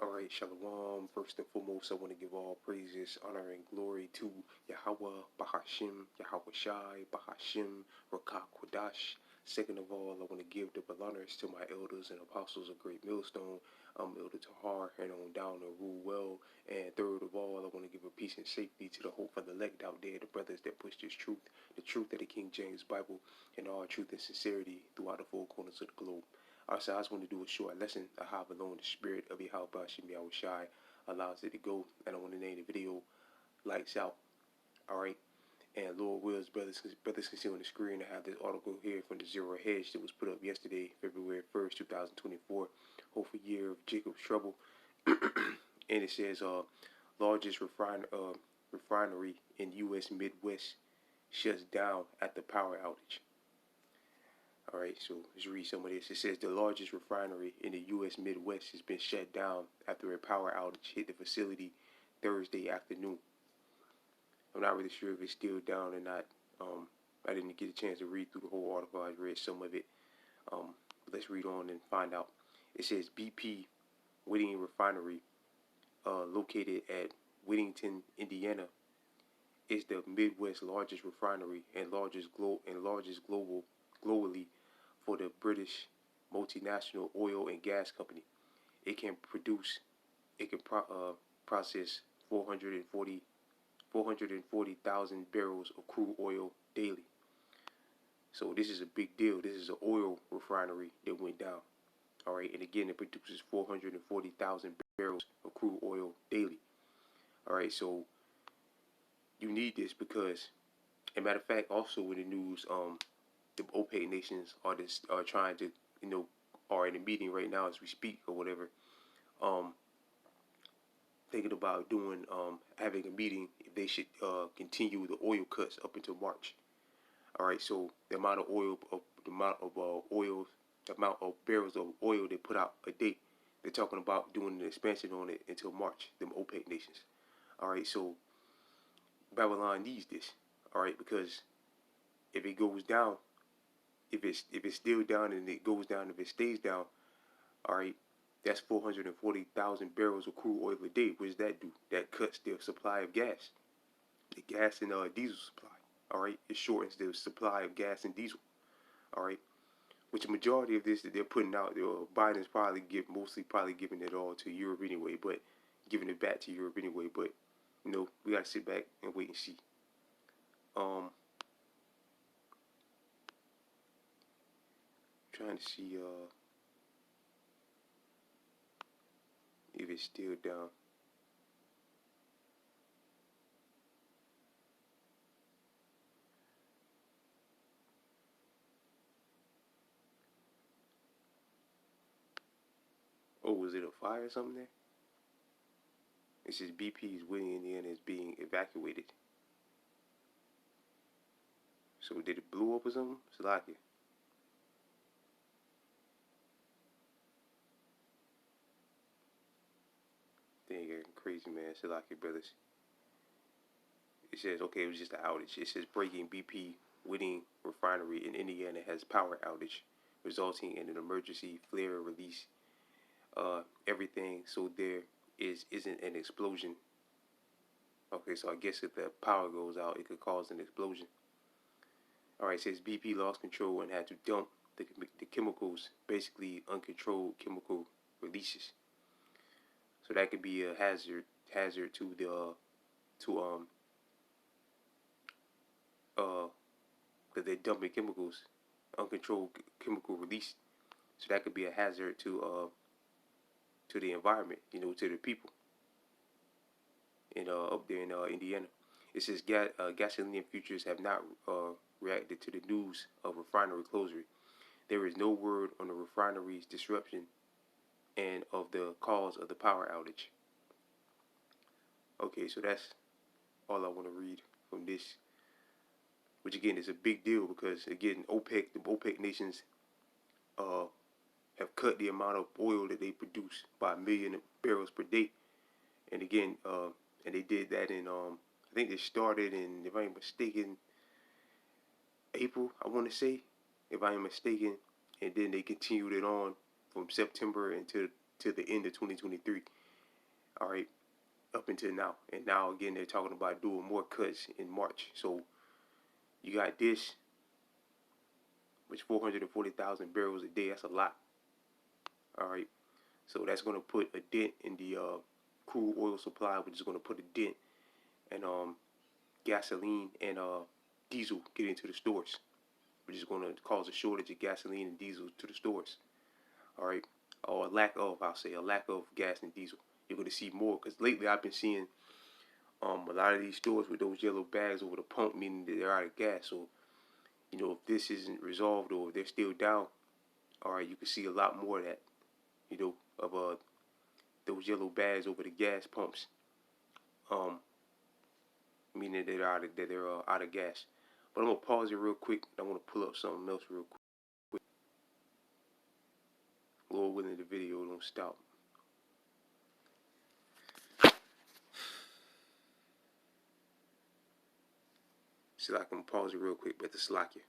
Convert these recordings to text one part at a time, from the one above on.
All right, Shalom. First and foremost, I want to give all praises, honor, and glory to Yahweh, Bahashim, Yahweh Shai, Bahashim, Rakak Kwadash. Second of all, I want to give double honors to my elders and apostles of Great Millstone, Elder Tahar, and on down to Rule Well. And third of all, I want to give a peace and safety to the hope for the elect out there, the brothers that push this truth, the truth of the King James Bible, and all truth and sincerity throughout the four corners of the globe. So I just want to do a short lesson of how alone the spirit of Yahweh Shim Shai allows it to go. And I want to name the video Lights Out. All right. And Lord Will's brothers can see on the screen. I have this article here from the Zero Hedge that was put up yesterday, February 1st, 2024. Hopeful year of Jacob's trouble. And it says, largest refinery in U.S. Midwest shuts down after power outage. All right, so let's read some of this. It says the largest refinery in the U.S. Midwest has been shut down after a power outage hit the facility Thursday afternoon. I'm not really sure if it's still down or not. I didn't get a chance to read through the whole article. I read some of it. But let's read on and find out. It says BP Whitting Refinery, located at Whittington, Indiana, is the Midwest largest refinery and largest globally for the British multinational oil and gas company. It can process 440,000 barrels of crude oil daily. So this is a big deal. This is an oil refinery that went down. All right, and again, it produces 440,000 barrels of crude oil daily. All right, so you need this because, as a matter of fact, also in the news, the OPEC nations are trying to, are in a meeting right now as we speak or whatever, thinking about doing, having a meeting if they should continue the oil cuts up until March. All right, so the amount of barrels of oil they put out a day, they're talking about doing an expansion on it until March. Them OPEC nations. All right, so Babylon needs this. All right, because if it goes down, if it's still down and it goes down, if it stays down, all right, that's 440,000 barrels of crude oil a day. What does that do? That cuts their supply of gas, the gas and diesel supply. All right, it shortens the supply of gas and diesel. All right, which the majority of this that they're putting out, Biden's mostly probably giving it all to Europe anyway, but giving it back to Europe anyway. But we gotta sit back and wait and see. Trying to see if it's still down. Oh, was it a fire or something there? It says BP's Whitney, Indiana is being evacuated. So did it blow up or something? Salakia. Dang, getting crazy, man. Salakia, brothers. It says, okay, it was just an outage. It says breaking BP Whitting Refinery in Indiana has power outage, resulting in an emergency flare release. Everything so there isn't an explosion. Okay, so I guess if the power goes out, it could cause an explosion. All right, it says BP lost control and had to dump the chemicals, basically uncontrolled chemical releases. So that could be a hazard to the because they're dumping chemicals, uncontrolled chemical release. So that could be a hazard to the environment, to the people in up there in Indiana. It says gasoline futures have not reacted to the news of refinery closure. There is no word on the refinery's disruption and of the cause of the power outage. Okay, so that's all I want to read from this, which again is a big deal because again the OPEC nations have cut the amount of oil that they produce by 1 million barrels per day, and again and they did that in I think they started in, if I ain't mistaken, April, I want to say, if I am mistaken, and then they continued it on from September until to the end of 2023. All right, up until now, and now again they're talking about doing more cuts in March. So you got this, which 440,000 barrels a day. That's a lot. All right, so that's going to put a dent in the crude oil supply, which is going to put a dent in gasoline and diesel getting to the stores, which is going to cause a shortage of gasoline and diesel to the stores. All right, or a lack of gas and diesel. You're going to see more because lately I've been seeing a lot of these stores with those yellow bags over the pump, meaning that they're out of gas. So if this isn't resolved or if they're still down, all right, you can see a lot more of that, of those yellow bags over the gas pumps, meaning that they're out of gas. But I'm gonna pause it real quick. I want to pull up something else real quick. Lord willing, the video don't stop. See, I can pause it real quick, but to slack you.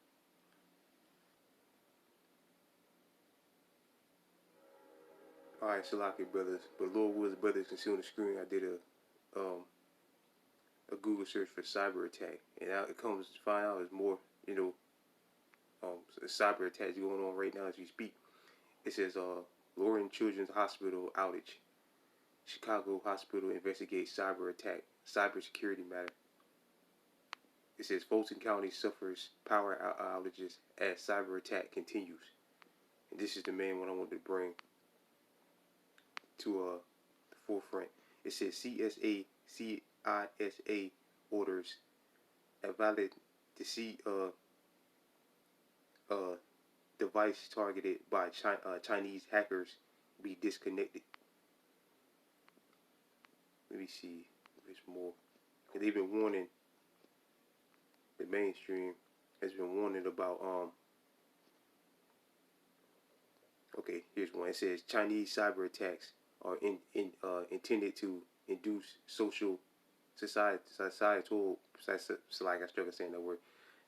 All right, Salaki brothers, but Lord Woods brothers can see on the screen. I did a Google search for cyber attack, and out it comes to find out there's more, cyber attacks going on right now as we speak. It says, Loring Children's Hospital outage. Chicago hospital investigates cyber attack, cybersecurity matter. It says Fulton County suffers power outages as cyber attack continues. And this is the main one I wanted to bring to the forefront. It says CISA orders a valid device targeted by Chinese hackers be disconnected. Let me see if there's more. And they've been warning, the mainstream has been warning about okay, here's one. It says Chinese cyber attacks are intended to induce societal like I struggle saying that word,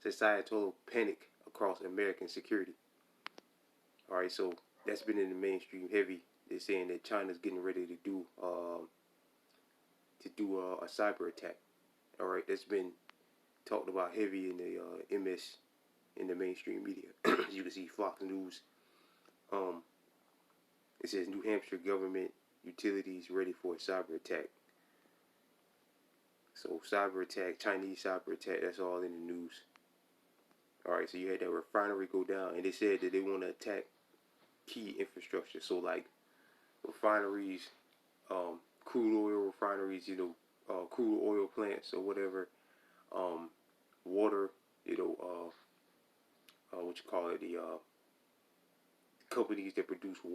societal panic across American security. All right, so that's been in the mainstream heavy. They're saying that China's getting ready to do a cyber attack. All right, that's been talked about heavy in the in the mainstream media. You can see Fox News. It says New Hampshire government utilities ready for a cyber attack. So cyber attack, Chinese cyber attack, that's all in the news. All right, so you had that refinery go down, and they said that they want to attack key infrastructure. So like refineries, crude oil refineries, crude oil plants or whatever, water, what you call it, the companies that produce